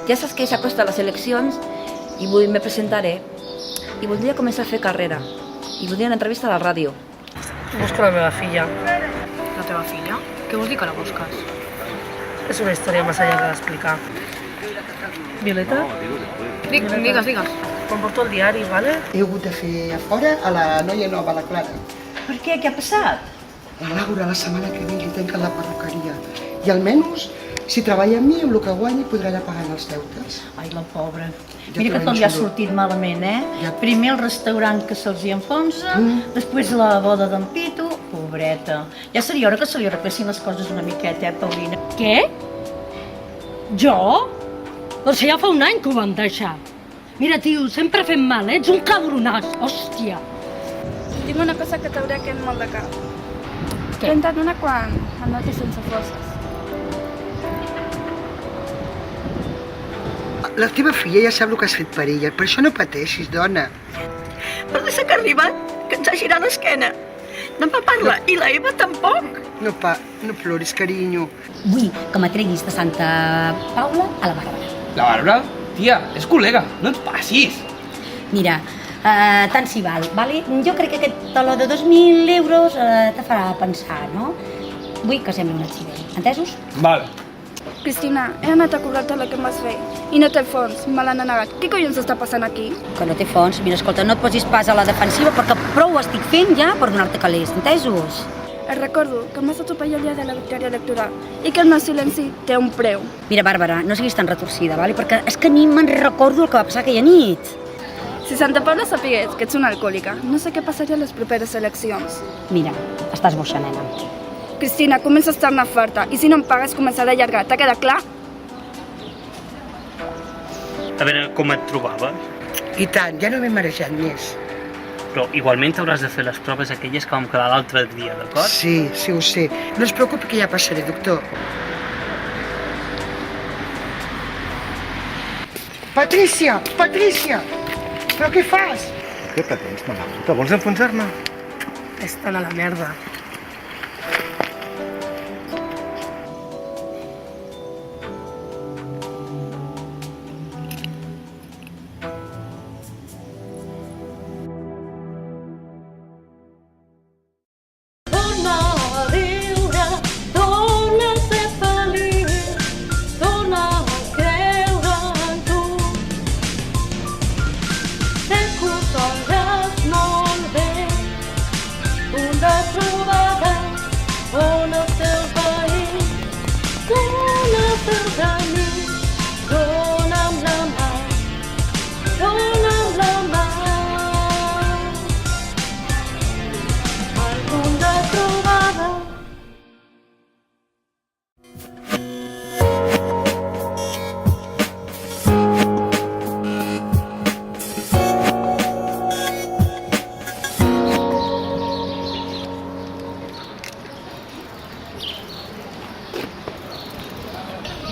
Ja saps que s'acosta a les eleccions i me presentaré. I voldria començar a fer carrera. I voldria una entrevista a la ràdio. Busco la meva filla. La teva filla? Què vols dir que la busques? És una història massa llarga d'explicar. Violeta? Digues. Quan porto el diari, vale? He hagut de fer a fora a la noia nova, la Clara. Per què? Què ha passat? La Laura la setmana que ve li tanquen la perruqueria. I almenys, si treballa amb mi, amb el que guanyi podrà anar pagant els deutes. Ai, la pobra. Ja Mira que treballo tot li ha solo. sortit malament, Ja. Primer el restaurant que se'ls hi enfonsa, després la boda d'en Pitu, pobreta. Ja seria hora que se li arreglessin les coses una miqueta, Paulina? Què? Jo? Doncs ja fa un any que ho vam deixar. Mira, tio, sempre fem mal, ets un cabronàs, hòstia. Tinc una cosa que t'haurà quedat molt de cap. Què? Renta una quan em notis sense forces. La teva filla ja sap el que has fet per ella, per això no pateixis, dona. Per deixar que ha arribat, que ens ha girat l'esquena. No me parla, i la Eva tampoc. No ploris, carinyo. Vull que m'atreguis de Santa Paula a la Bàrbara. La Bàrbara? Tia, és col·lega, no et passis. Mira, tant s'hi val, vale? Jo crec que aquest taló de 2.000 euros te farà pensar, no? Vull que sembli un accident, entesos? Vale. Cristina, he anat a cobrar-te la que em vas fer. I no té fons, me l'han negat. Què collons està passant aquí? Que no té fons. Mira, escolta, no et posis pas a la defensiva perquè prou estic fent ja per donar-te calés, entesos? Et recordo que m'has atropellat el dia de la victòria electoral i que el meu silenci té un preu. Mira, Bàrbara, no siguis tan retorcida, vale? Perquè és que ni me'n recordo el que va passar aquella nit. Si Santa Paula sapigués que ets una alcohòlica, no sé què passaria a les properes eleccions. Mira, estàs boixa, nena. Cristina, comença a estar-ne farta i si no em pagues començarà a allargar. T'ha quedat clar? A veure com et trobaves. I tant, ja no m'he marejat més. Però igualment hauràs de fer les proves aquelles que vam quedar l'altre dia, d'acord? Sí, ho sé. No es preocupi que ja passaré, doctor. Patrícia! Però què fas? Què pretens, mala puta? Vols enfonsar-me? Estan a la merda. Torna a viure, torna a ser feliç, torna a creure en tu. Sé que ho faràs molt bé, una trobada on el teu veí, on el teu amic, dona'm la mà, dona'm la mà. Al punt de trobada.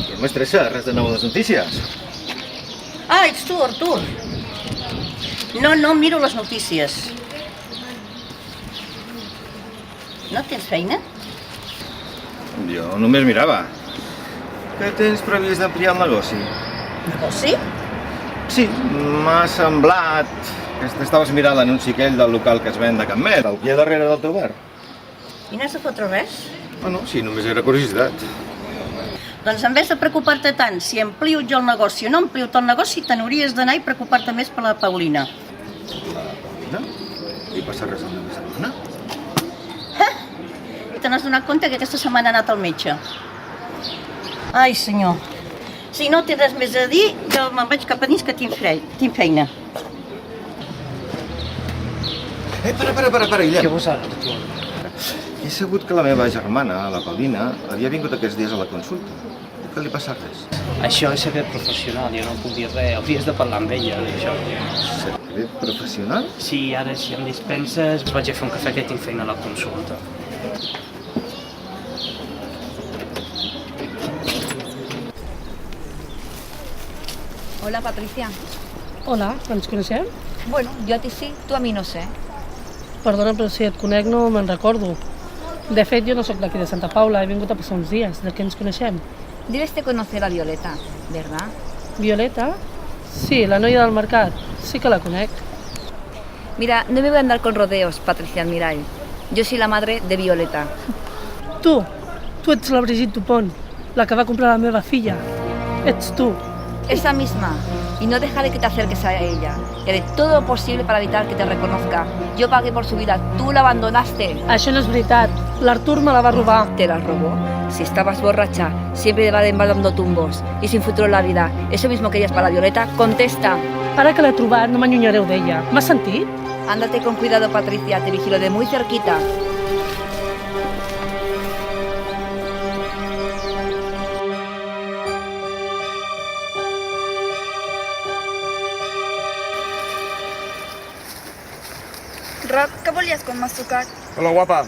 Què m'estressa? Res de nou a les notícies. Ah, ets tu, Artur. No miro les notícies. No tens feina? Jo només mirava. Què tens previst d'ampliar el negoci? Negoci? Sí, m'ha semblat que estaves mirant l'anunci aquell del local que es ven de Can Met, al pie darrere del teu bar. I no has de fotre res? Bueno, sí, només era curiositat. Doncs en vez de preocupar-te tant si amplio jo el negoci o no amplio el negoci, te n'hauries d'anar i preocupar-te més per la Paulina. La Paulina? Li passa res a la meva setmana? Te n'has donat compte que aquesta setmana ha anat al metge. Ai, senyor. Si no tens res més a dir, jo me'n vaig cap a dins que tinc feina. Para, Guillem. Què vols ara, tu? He sabut que la meva germana, la Paulina, havia vingut aquests dies a la consulta. Que li passa res? Això és secret professional, jo no puc dir res. Hauries de parlar amb ella, d'això. Secret professional? Sí, ara si em dispenses vaig a fer un cafè que tinc feina a la consulta. Hola, Patricia. Hola, ens coneixem? Bueno, jo a ti sí, tu a mi no sé. Perdona, però si et conec no me'n recordo. De fet, jo no sóc d'aquí de Santa Paula, he vingut a passar uns dies. De què ens coneixem? Debes de conocer a Violeta, ¿verdad? Violeta? Sí, la noia del mercat. Sí que la conec. Mira, no me voy a andar con rodeos, Patricia Almirall. Yo soy la madre de Violeta. Tu ets la Brigitte Dupont, la que va comprar la meva filla. Ets tu. Esa misma. Y no dejaré que te acerques a ella. Y haré todo lo posible para evitar que te reconozca. Yo pagué por su vida, tú la abandonaste. Això no és veritat. L'Artur me la va robar. ¿Te la robó? Si estabas borracha, siempre va dando tumbos. Y sin futuro en la vida. ¿Eso mismo querías para Violeta? Contesta. Ara que l'he trobat, no m'allunyareu d'ella. M'has sentit? Ándate con cuidado, Patricia. Te vigilo de muy cerquita. Roc, què volies quan m'has tocat? Hola, guapa.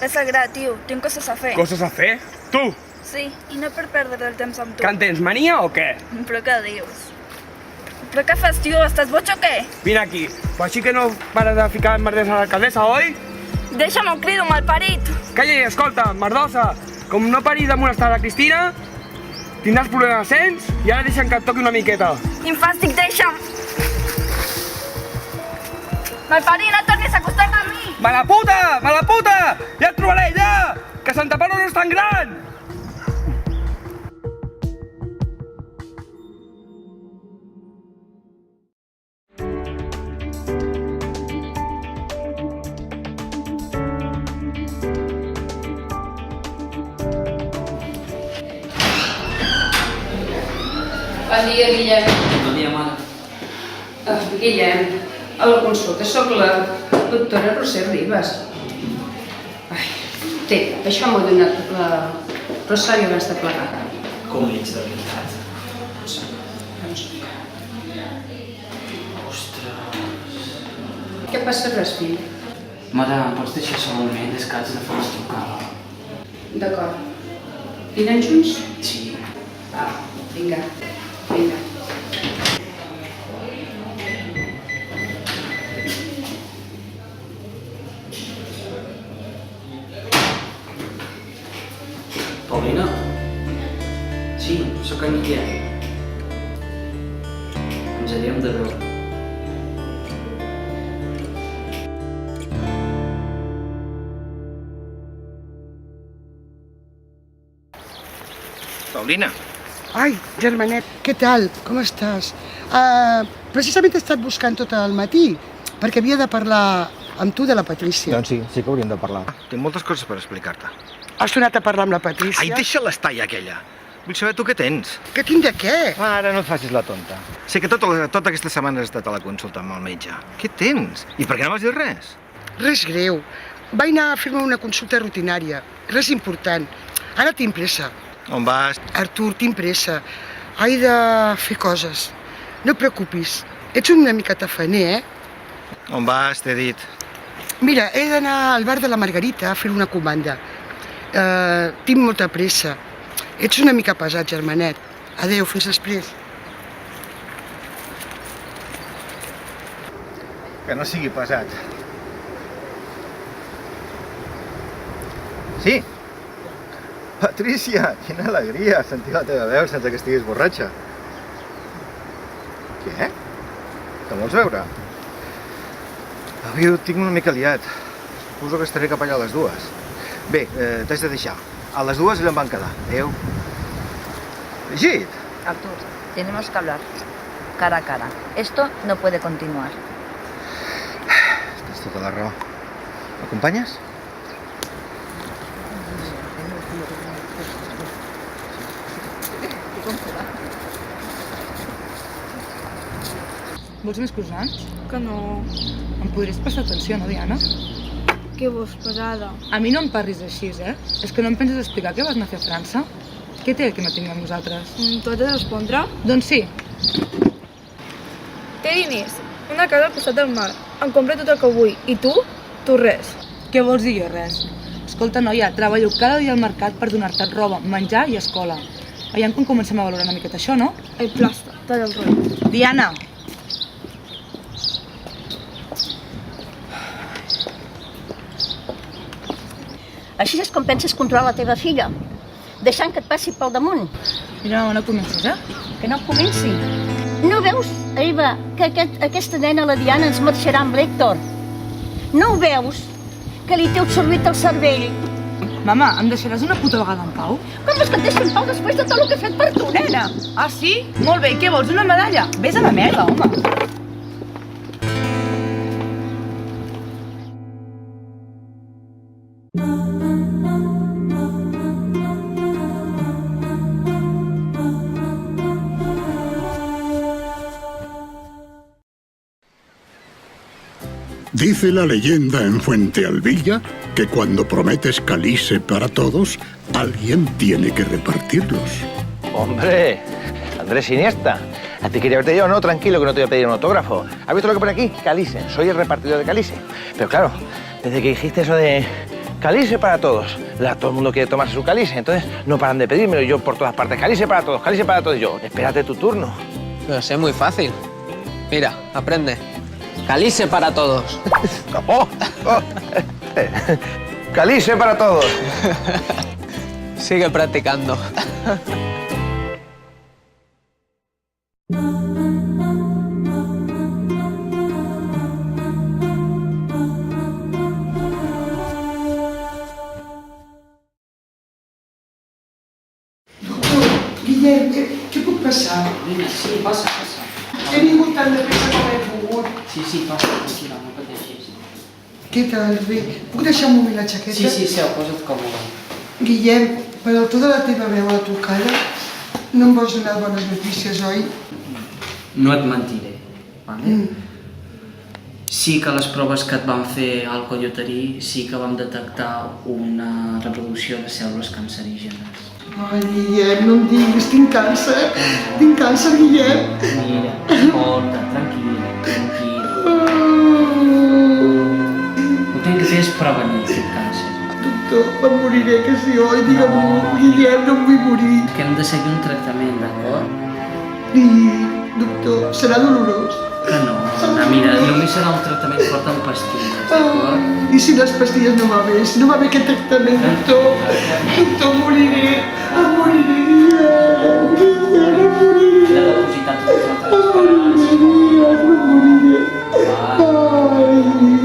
És sagrat, tio. Tinc coses a fer. Coses a fer? Tu? Sí, i no per perdre el temps amb tu. Que en tens mania o què? Però què dius? Però què fas, tio? Estàs boig o què? Vine aquí. Però així que no pares de ficar merders a l'alcaldessa, oi? Deixa'm un crido, malparit! Calla i escolta, merdosa. Com no paris de molestar la Cristina, tindràs problemes, sents? I ara deixa'm que et toqui una miqueta. Infàstic, deixa'm! Malparit, no tornis a acostar-te a mi! Mala puta! Mala puta! Ja et trobaré, ja! Que Santa Paula no és tan gran! Bon dia, Guillem. Bon dia, mare. Guillem, a la consulta sóc la doctora Roser Ribas. Té, això m'ho ha donat la Rosario abans de plegar. Com ets, de veritat? Què passa, res, fill? Mare, em pots deixar sol un moment? És que haig de fer una trucada. D'acord. Vinen junts? Sí. Vinga. Vinga. Paulina? Sí, sóc en Guillem. Ens havíem de veure. Paulina. Ai, germanet, què tal? Com estàs? Precisament he estat buscant tot el matí, perquè havia de parlar amb tu de la Patrícia. Doncs sí que hauríem de parlar. Tinc moltes coses per explicar-te. Has tornat a parlar amb la Patrícia? Ai, deixa l'estar ja, aquella. Vull saber tu què tens. Què tinc de què? Ara no et facis la tonta. Sé que tota aquesta setmana has estat a la consulta amb el metge. Què tens? I per què no m'has dit res? Res greu. Vaig anar a fer-me una consulta rutinària. Res important. Ara tinc pressa. On vas? Artur, tinc pressa. He de fer coses. No et preocupis. Ets una mica tafaner, On vas, t'he dit? Mira, he d'anar al bar de la Margarita a fer una comanda. Tinc molta pressa. Ets una mica pesat, germanet. Adéu, fins després. Que no sigui pesat. Sí? Patrícia, quina alegria sentir la teva veu sense que estiguis borratxa. Què? Te vols veure? Avui ho tinc una mica liat. Suposo que estaré cap allà a les 2. Bé, t'haig de deixar. A les 2 ja em van quedar. Adéu. Brigitte! Artur, tenemos que hablar. Cara a cara. Esto no puede continuar. Tens tota la raó. M'acompanyes? Vols més croissants? Que no. Em podries prestar atenció, no, Diana? Que vols, pesada? A mi no em parlis així, És que no em penses explicar què vas anar a fer a França? Què té que no tinguem nosaltres? Tu has de respondre? Doncs sí. Té diners, una casa al costat del mar. Em compro tot el que vull. I tu? Tu res. Què vols dir jo, res? Escolta, noia, treballo cada dia al mercat per donar-te roba, menjar i escola. Aviam com comencem a valorar una miqueta això, no? El plasta, talla el rotllo. Diana! Així és com penses controlar la teva filla, deixant que et passi pel damunt. Mira, mama, no comencis, que no comenci. No veus, Eva, que aquesta nena, la Diana, ens marxarà amb l'Héctor? No ho veus? Que li té absorbit el cervell. Mama, em deixaràs una puta vegada en pau? Com és que et deixo en pau després de tot el que he fet per tu, nena? Ah, sí? Molt bé, què vols, una medalla? Vés a la merda, home. Dice la leyenda en Fuente Alvilla que cuando prometes calice para todos, alguien tiene que repartirlos. ¡Hombre! Andrés Iniesta. ¿A ti quería verte yo? No, tranquilo, que no te voy a pedir un autógrafo. ¿Has visto lo que pone aquí? Calice. Soy el repartidor de calice. Pero claro, desde que dijiste eso de calice para todos, todo el mundo quiere tomarse su calice, entonces no paran de pedírmelo. Yo por todas partes, calice para todos, calice para todos. Yo, espérate tu turno. Pero es muy fácil. Mira, aprende. Calice para todos. ¡Oh! Calice para todos. Sigue practicando. Guillem, què puc passar? Vine, sí, passa, passa. He vingut tan de pressa com he pogut. Sí, passa, tranquil·la, no pateixis. Què tal? Bé, puc deixar un moment la jaqueta? Sí, seu, posa't còmode. Guillem, per el to de la teva veu a la trucada, no em vols donar bones notícies, oi? No et mentiré, vale? Sí que les proves que et van fer al colloterí sí que vam detectar una reproducció de cèl·lules cancerígenes. Ai, Guillem, no em diguis, tinc càncer, Guillem. Mira, escolta, tranquil. El que hem de fer és prevenir aquest càncer. Doctor, em moriré, que sí, oi? Digue-m'ho, Guillem, no em vull morir. Que hem de seguir un tractament, d'acord? I, doctor, serà dolorós? Que no, mira, només serà un tractament fort amb pastilles, d'acord? I si les pastilles no va bé? Si no va bé aquest tractament, doctor? Doctor, em moriré, Guillem, em moriré. He de depositar totes les esperances. Guillem, em moriré. Ai, Guillem.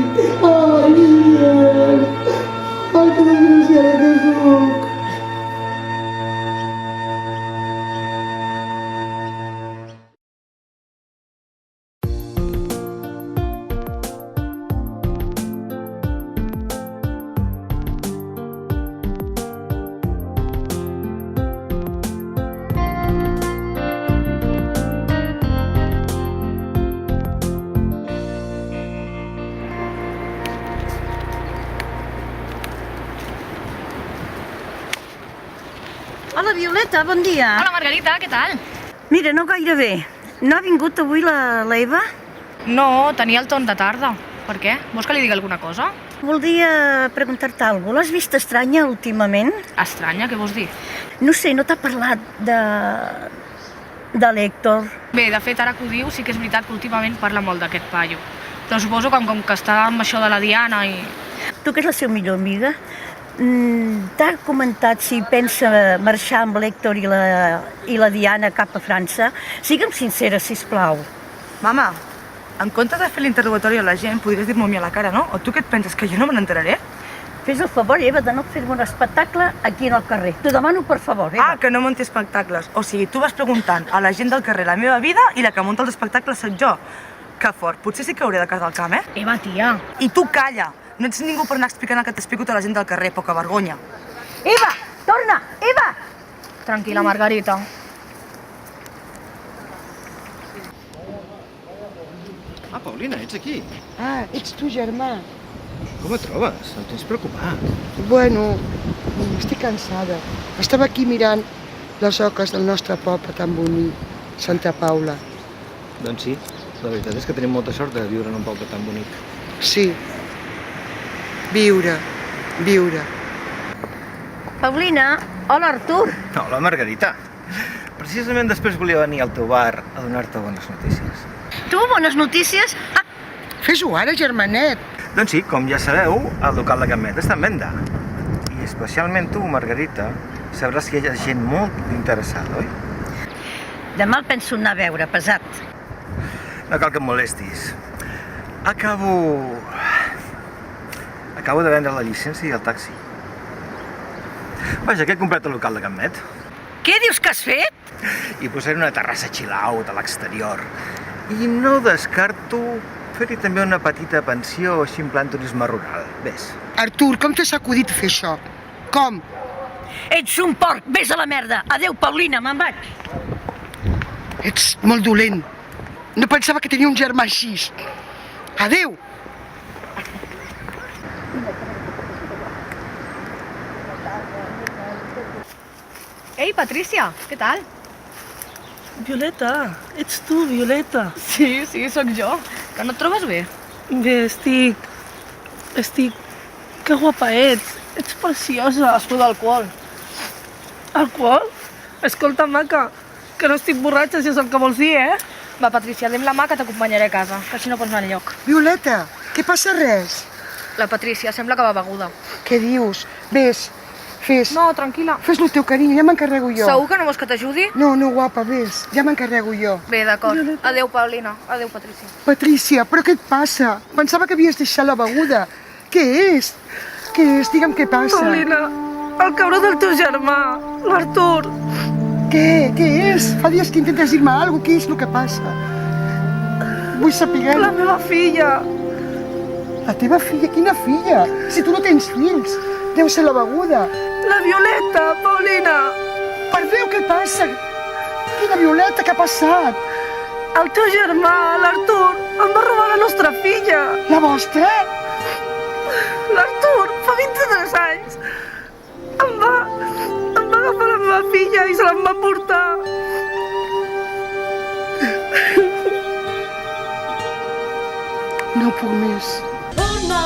Ai, que desgraciada que soc. Hola, Violeta, bon dia. Hola, Margarita, què tal? Mira, no gaire bé. No ha vingut avui l'Eva? No, tenia el torn de tarda. Per què? Vols que li digui alguna cosa? Voldria preguntar-te alguna cosa. L'has vist estranya últimament? Estranya? Què vols dir? No sé, no t'ha parlat de l'Héctor? Bé, de fet, ara que ho dius, sí que és veritat que últimament parla molt d'aquest paio. Però suposo que com que està amb això de la Diana i... Tu que és la seva millor amiga, t'ha comentat si pensa marxar amb l'Héctor i la Diana cap a França? Sigue'm sincera, sisplau. Mama, en comptes de fer l'interrogatori a la gent, podries dir-m'ho a mi a la cara, no? O tu què et penses, que jo no me n'enteraré? Fes el favor, Eva, de no fer-me un espectacle aquí en el carrer. T'ho demano, per favor, Eva. Ah, que no munti espectacles. O sigui, tu vas preguntant a la gent del carrer la meva vida i la que munta els espectacles soc jo. Que fort. Potser sí que hauré de casar el camp, eh? Eva, tia. I tu calla. No ets ningú per anar explicant el que t'explico a la gent del carrer, poca vergonya. Eva, torna! Eva! Tranquil·la, Margarita. Ah, Paulina, ets aquí. Ah, ets tu, germà. Com et trobes? Em tens preocupat. Bueno, estic cansada. Estava aquí mirant les oques del nostre poble tan bonic, Santa Paula. Doncs sí, la veritat és que tenim molta sort de viure en un poble tan bonic. Sí. Viure. Paulina, hola, Artur. Hola, Margarita. Precisament després volia venir al teu bar a donar-te bones notícies. Tu, bones notícies? Ah. Fes-ho ara, germanet. Doncs sí, com ja sabeu, el local de Campmet està en venda. I especialment tu, Margarita, sabràs que hi ha gent molt interessada, oi? Demà el penso anar a veure, pesat. No cal que em molestis. Acabo de vendre la llicència i el taxi. Vaja, que he comprat el local de Can Met. Què dius que has fet? I posaré una terrassa chill-out a l'exterior. I no descarto fer-hi també una petita pensió així en plan turisme rural. Ves. Artur, com t'has acudit fer això? Com? Ets un porc, vés a la merda. Adéu, Paulina, me'n vaig. Ets molt dolent. No pensava que tenia un germà així. Adéu! Ei, Patricia, què tal? Violeta, ets tu, Violeta. Sí, sóc jo. Que no et trobes bé? Bé, estic... Que guapa ets. Ets preciosa. Has put alcohol. Alcohol? Escolta, maca, que no estic borratxa, si és el que vols dir, eh? Va, Patricia, anem la mà que t'acompanyaré a casa, que així no pots anar enlloc. Violeta, què passa res? La Patricia sembla que va beguda. Què dius? Ves, fes. No, tranquil·la. Fes el teu carinyo, ja m'encarrego jo. Segur que no vols que t'ajudi? No, guapa, ves, ja m'encarrego jo. Bé, d'acord. Adéu, Paulina. Adéu, Patricia. Patricia, però què et passa? Pensava que havies deixat la beguda. Què és? Què és? Digue'm què passa. Paulina, el cabró del teu germà, l'Artur. Què? Què és? Fa dies que intentes dir-me alguna cosa. Què és el que passa? Vull saber... La meva filla. La teva filla? Quina filla? Si tu no tens fills. Deu ser la beguda. La Violeta, Paulina. Per Déu, què passa? Quina Violeta, què ha passat? El teu germà, l'Artur, em va robar la nostra filla. La vostra? L'Artur, fa 23 anys. Em va agafar la meva filla i se l'em va portar. No puc més. Oh no!